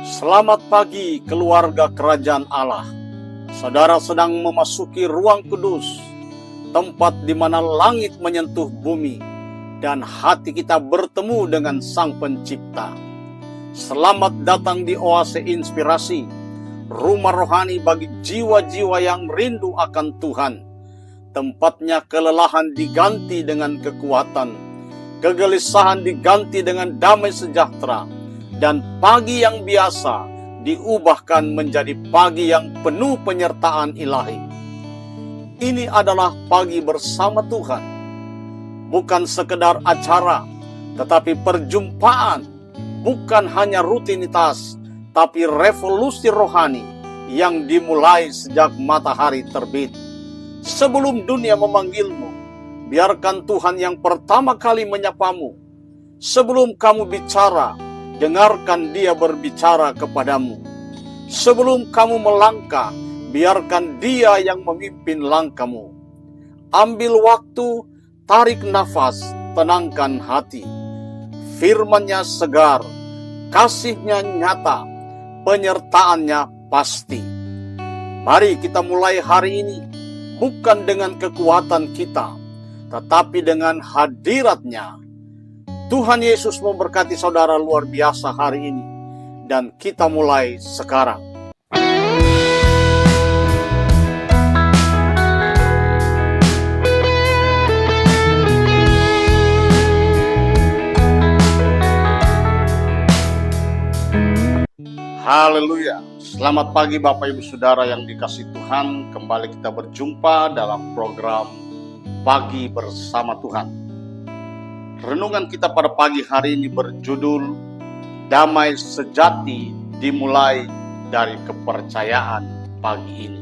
Selamat pagi keluarga kerajaan Allah. Saudara sedang memasuki ruang kudus, tempat di mana langit menyentuh bumi dan hati kita bertemu dengan Sang Pencipta. Selamat datang di Oase Inspirasi, rumah rohani bagi jiwa-jiwa yang rindu akan Tuhan. Tempatnya kelelahan diganti dengan kekuatan, kegelisahan diganti dengan damai sejahtera, dan pagi yang biasa diubahkan menjadi pagi yang penuh penyertaan ilahi. Ini adalah pagi bersama Tuhan, bukan sekedar acara, tetapi perjumpaan, bukan hanya rutinitas, tapi revolusi rohani yang dimulai sejak matahari terbit. Sebelum dunia memanggilmu, biarkan Tuhan yang pertama kali menyapamu. Sebelum kamu bicara, dengarkan Dia berbicara kepadamu. Sebelum kamu melangkah, biarkan Dia yang memimpin langkahmu. Ambil waktu, tarik nafas, tenangkan hati. Firman-Nya segar, kasih-Nya nyata, penyertaannya pasti. Mari kita mulai hari ini, bukan dengan kekuatan kita, tetapi dengan hadirat-Nya. Tuhan Yesus memberkati saudara luar biasa hari ini, dan kita mulai sekarang. Haleluya. Selamat pagi Bapak Ibu Saudara yang dikasihi Tuhan. Kembali kita berjumpa dalam program Pagi Bersama Tuhan. Renungan kita pada pagi hari ini berjudul Damai Sejati Dimulai dari Kepercayaan Pagi ini.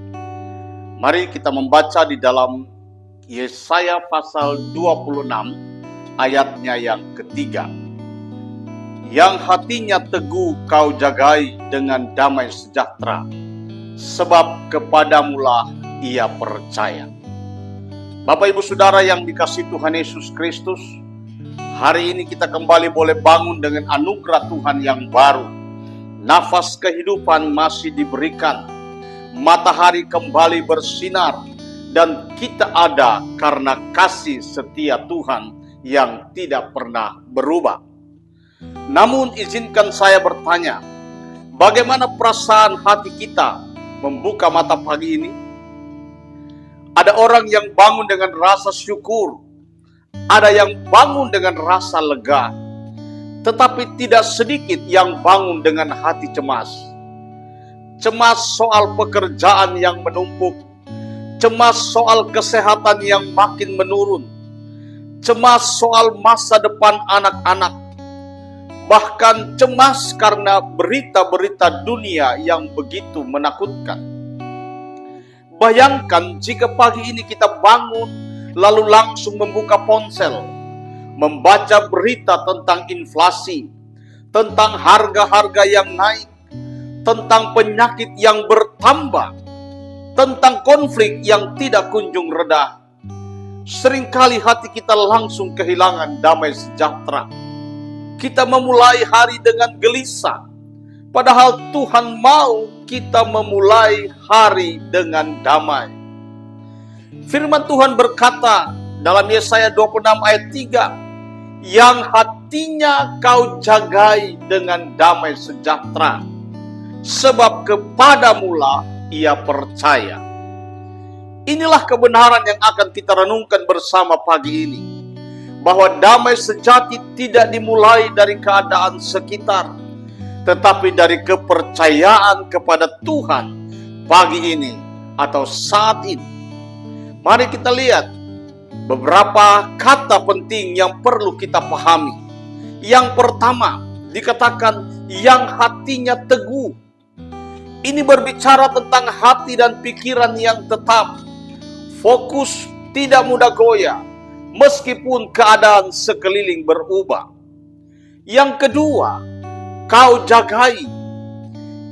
Mari kita membaca di dalam Yesaya pasal 26 ayatnya yang ketiga. Yang hatinya teguh kau jagai dengan damai sejahtera, sebab kepadamulah ia percaya. Bapak Ibu Saudara yang dikasihi Tuhan Yesus Kristus, hari ini kita kembali boleh bangun dengan anugerah Tuhan yang baru. Nafas kehidupan masih diberikan. Matahari kembali bersinar. Dan kita ada karena kasih setia Tuhan yang tidak pernah berubah. Namun izinkan saya bertanya, bagaimana perasaan hati kita membuka mata pagi ini? Ada orang yang bangun dengan rasa syukur. Ada yang bangun dengan rasa lega, tetapi tidak sedikit yang bangun dengan hati cemas. Cemas soal pekerjaan yang menumpuk, cemas soal kesehatan yang makin menurun, cemas soal masa depan anak-anak, bahkan cemas karena berita-berita dunia yang begitu menakutkan. Bayangkan jika pagi ini kita bangun lalu langsung membuka ponsel, membaca berita tentang inflasi, tentang harga-harga yang naik, tentang penyakit yang bertambah, tentang konflik yang tidak kunjung reda. Seringkali hati kita langsung kehilangan damai sejahtera. Kita memulai hari dengan gelisah, padahal Tuhan mau kita memulai hari dengan damai. Firman Tuhan berkata dalam Yesaya 26 ayat 3, yang hatinya kau jagai dengan damai sejahtera, sebab kepadamulah ia percaya. Inilah kebenaran yang akan kita renungkan bersama pagi ini, bahwa damai sejati tidak dimulai dari keadaan sekitar, tetapi dari kepercayaan kepada Tuhan pagi ini atau saat ini. Mari kita lihat beberapa kata penting yang perlu kita pahami. Yang pertama, dikatakan yang hatinya teguh. Ini berbicara tentang hati dan pikiran yang tetap, fokus, tidak mudah goyah, meskipun keadaan sekeliling berubah. Yang kedua, kau jagai.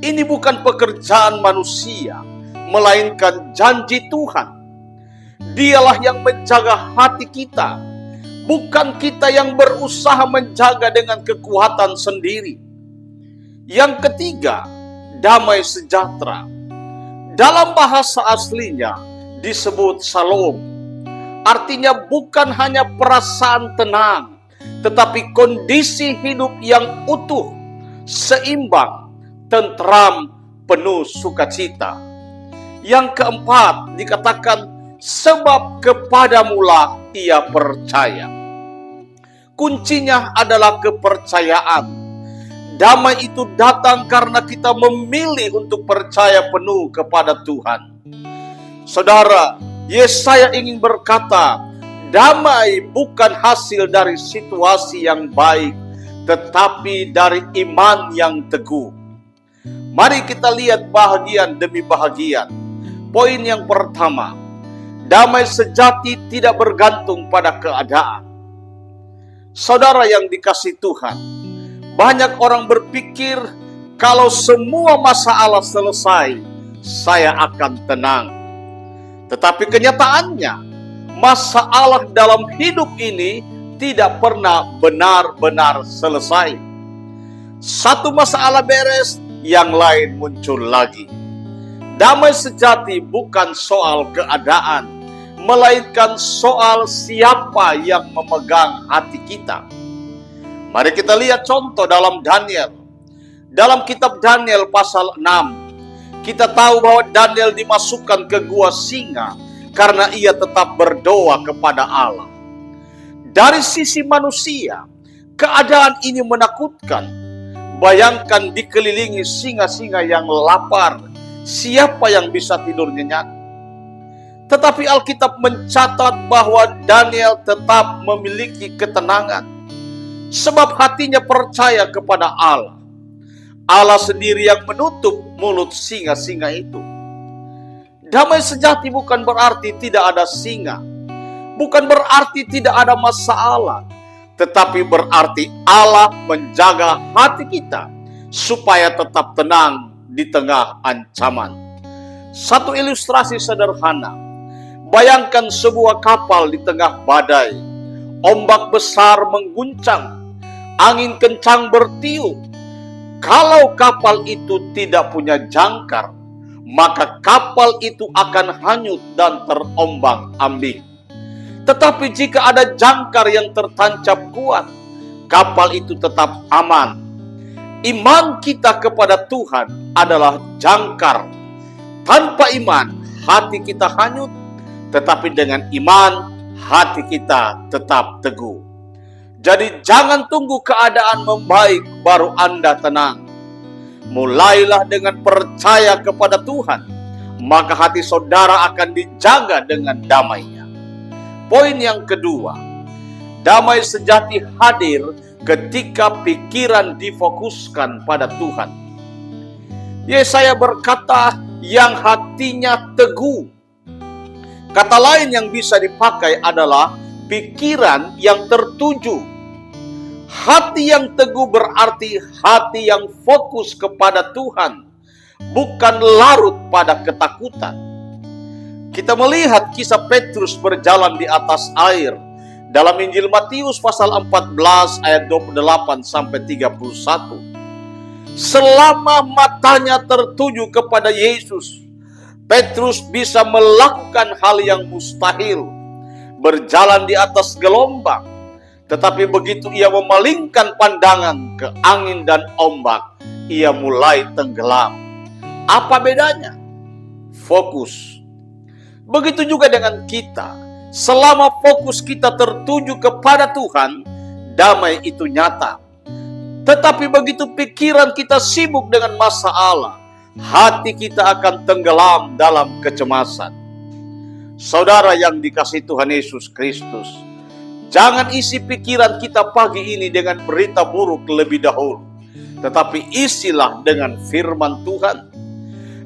Ini bukan pekerjaan manusia, melainkan janji Tuhan. Dialah yang menjaga hati kita, bukan kita yang berusaha menjaga dengan kekuatan sendiri. Yang ketiga, damai sejahtera. Dalam bahasa aslinya disebut shalom. Artinya bukan hanya perasaan tenang, tetapi kondisi hidup yang utuh, seimbang, tentram, penuh sukacita. Yang keempat dikatakan, sebab kepadamulah ia percaya. Kuncinya adalah kepercayaan. Damai itu datang karena kita memilih untuk percaya penuh kepada Tuhan. Saudara, Yesaya ingin berkata, damai bukan hasil dari situasi yang baik, tetapi dari iman yang teguh. Mari kita lihat bahagian demi bahagian. Poin yang pertama, damai sejati tidak bergantung pada keadaan. Saudara yang dikasihi Tuhan, banyak orang berpikir kalau semua masalah selesai, saya akan tenang. Tetapi kenyataannya, masalah dalam hidup ini tidak pernah benar-benar selesai. Satu masalah beres, yang lain muncul lagi. Damai sejati bukan soal keadaan, melainkan soal siapa yang memegang hati kita. Mari kita lihat contoh dalam Daniel. Dalam kitab Daniel pasal 6, kita tahu bahwa Daniel dimasukkan ke gua singa karena ia tetap berdoa kepada Allah. Dari sisi manusia, keadaan ini menakutkan. Bayangkan dikelilingi singa-singa yang lapar, siapa yang bisa tidur nyenyak? Tetapi Alkitab mencatat bahwa Daniel tetap memiliki ketenangan. Sebab hatinya percaya kepada Allah. Allah sendiri yang menutup mulut singa-singa itu. Damai sejati bukan berarti tidak ada singa. Bukan berarti tidak ada masalah. Tetapi berarti Allah menjaga hati kita supaya tetap tenang di tengah ancaman. Satu ilustrasi sederhana. Bayangkan sebuah kapal di tengah badai. Ombak besar mengguncang. Angin kencang bertiup. Kalau kapal itu tidak punya jangkar, maka kapal itu akan hanyut dan terombang-ambing. Tetapi jika ada jangkar yang tertancap kuat, kapal itu tetap aman. Iman kita kepada Tuhan adalah jangkar. Tanpa iman, hati kita hanyut, tetapi dengan iman, hati kita tetap teguh. Jadi jangan tunggu keadaan membaik baru Anda tenang. Mulailah dengan percaya kepada Tuhan, maka hati saudara akan dijaga dengan damainya. Poin yang kedua, damai sejati hadir ketika pikiran difokuskan pada Tuhan. Yesaya berkata, yang hatinya teguh. Kata lain yang bisa dipakai adalah pikiran yang tertuju. Hati yang teguh berarti hati yang fokus kepada Tuhan, bukan larut pada ketakutan. Kita melihat kisah Petrus berjalan di atas air dalam Injil Matius pasal 14 ayat 28 sampai 31. Selama matanya tertuju kepada Yesus, Petrus bisa melakukan hal yang mustahil, berjalan di atas gelombang. Tetapi begitu ia memalingkan pandangan ke angin dan ombak, ia mulai tenggelam. Apa bedanya? Fokus. Begitu juga dengan kita. Selama fokus kita tertuju kepada Tuhan, damai itu nyata. Tetapi begitu pikiran kita sibuk dengan masalah, hati kita akan tenggelam dalam kecemasan. Saudara yang dikasihi Tuhan Yesus Kristus, jangan isi pikiran kita pagi ini dengan berita buruk lebih dahulu, tetapi isilah dengan firman Tuhan.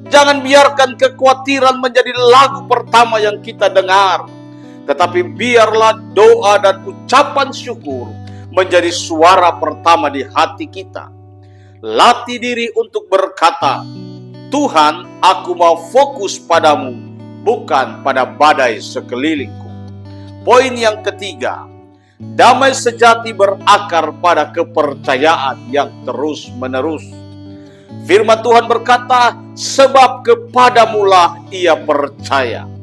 Jangan biarkan kekhawatiran menjadi lagu pertama yang kita dengar, tetapi biarlah doa dan ucapan syukur menjadi suara pertama di hati kita. Latih diri untuk berkata, Tuhan, aku mau fokus padamu, bukan pada badai sekelilingku. Poin yang ketiga, damai sejati berakar pada kepercayaan yang terus-menerus. Firman Tuhan berkata, sebab kepadamulah ia percaya.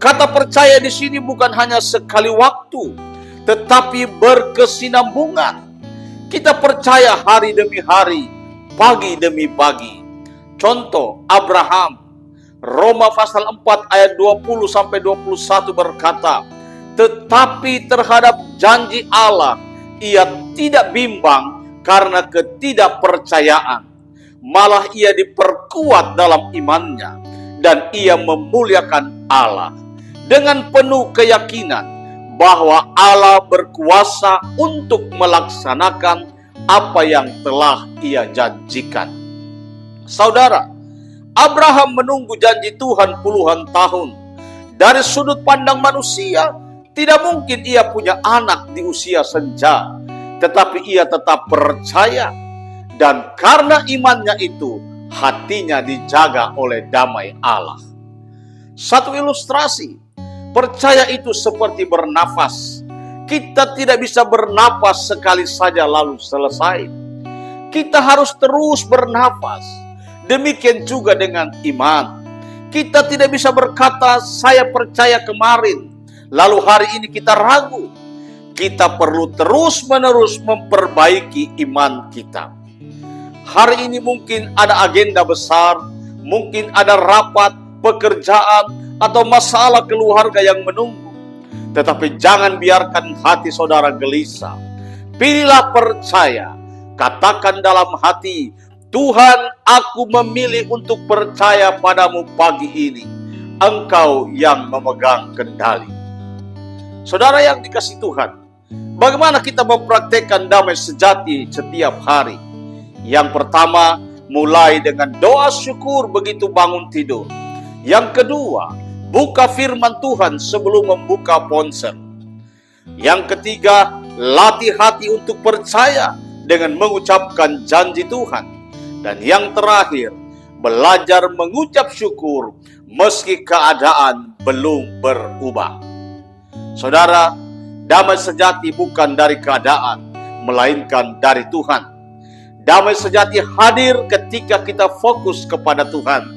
Kata percaya di sini bukan hanya sekali waktu, tetapi berkesinambungan. Kita percaya hari demi hari, pagi demi pagi. Contoh, Abraham, Roma pasal 4 ayat 20-21 berkata, tetapi terhadap janji Allah, ia tidak bimbang karena ketidakpercayaan. Malah ia diperkuat dalam imannya, dan ia memuliakan Allah dengan penuh keyakinan bahwa Allah berkuasa untuk melaksanakan apa yang telah ia janjikan. Saudara, Abraham menunggu janji Tuhan puluhan tahun. Dari sudut pandang manusia, tidak mungkin ia punya anak di usia senja, tetapi ia tetap percaya. Dan karena imannya itu, hatinya dijaga oleh damai Allah. Satu ilustrasi, percaya itu seperti bernafas. Kita tidak bisa bernafas sekali saja lalu selesai. Kita harus terus bernafas. Demikian juga dengan iman. Kita tidak bisa berkata, saya percaya kemarin, lalu hari ini kita ragu. Kita perlu terus-menerus memperbaiki iman kita. Hari ini mungkin ada agenda besar, mungkin ada rapat, pekerjaan, atau masalah keluarga yang menunggu. Tetapi jangan biarkan hati saudara gelisah. Pilihlah percaya. Katakan dalam hati, Tuhan, aku memilih untuk percaya padamu pagi ini. Engkau yang memegang kendali. Saudara yang dikasihi Tuhan, bagaimana kita mempraktekkan damai sejati setiap hari? Yang pertama, mulai dengan doa syukur begitu bangun tidur. Yang kedua, buka firman Tuhan sebelum membuka ponsel. Yang ketiga, latih hati untuk percaya dengan mengucapkan janji Tuhan. Dan yang terakhir, belajar mengucap syukur meski keadaan belum berubah. Saudara, damai sejati bukan dari keadaan, melainkan dari Tuhan. Damai sejati hadir ketika kita fokus kepada Tuhan.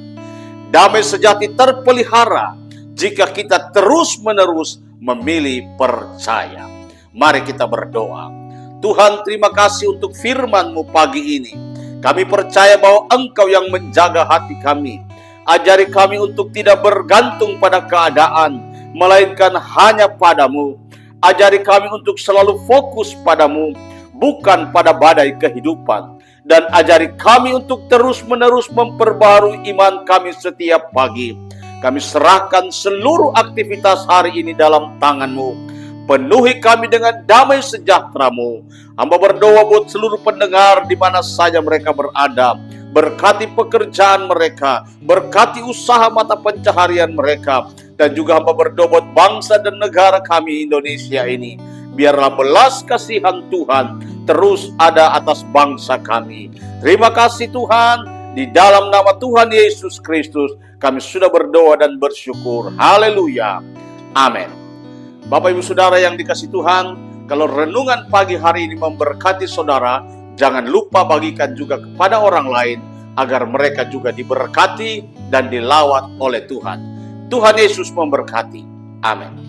Damai sejati terpelihara jika kita terus-menerus memilih percaya. Mari kita berdoa. Tuhan, terima kasih untuk firman-Mu pagi ini. Kami percaya bahwa Engkau yang menjaga hati kami. Ajari kami untuk tidak bergantung pada keadaan, melainkan hanya padamu. Ajari kami untuk selalu fokus padamu, bukan pada badai kehidupan. Dan ajari kami untuk terus-menerus memperbaharui iman kami setiap pagi. Kami serahkan seluruh aktivitas hari ini dalam tangan-Mu. Penuhi kami dengan damai sejahtera-Mu. Hamba berdoa buat seluruh pendengar di mana saja mereka berada. Berkati pekerjaan mereka, berkati usaha mata pencaharian mereka. Dan juga hamba berdoa buat bangsa dan negara kami Indonesia ini. Biarlah belas kasihan Tuhan terus ada atas bangsa kami. Terima kasih Tuhan. Di dalam nama Tuhan Yesus Kristus kami sudah berdoa dan bersyukur. Haleluya. Amin. Bapak Ibu Saudara yang dikasihi Tuhan, kalau renungan pagi hari ini memberkati saudara, jangan lupa bagikan juga kepada orang lain agar mereka juga diberkati dan dilawat oleh Tuhan. Tuhan Yesus memberkati. Amin.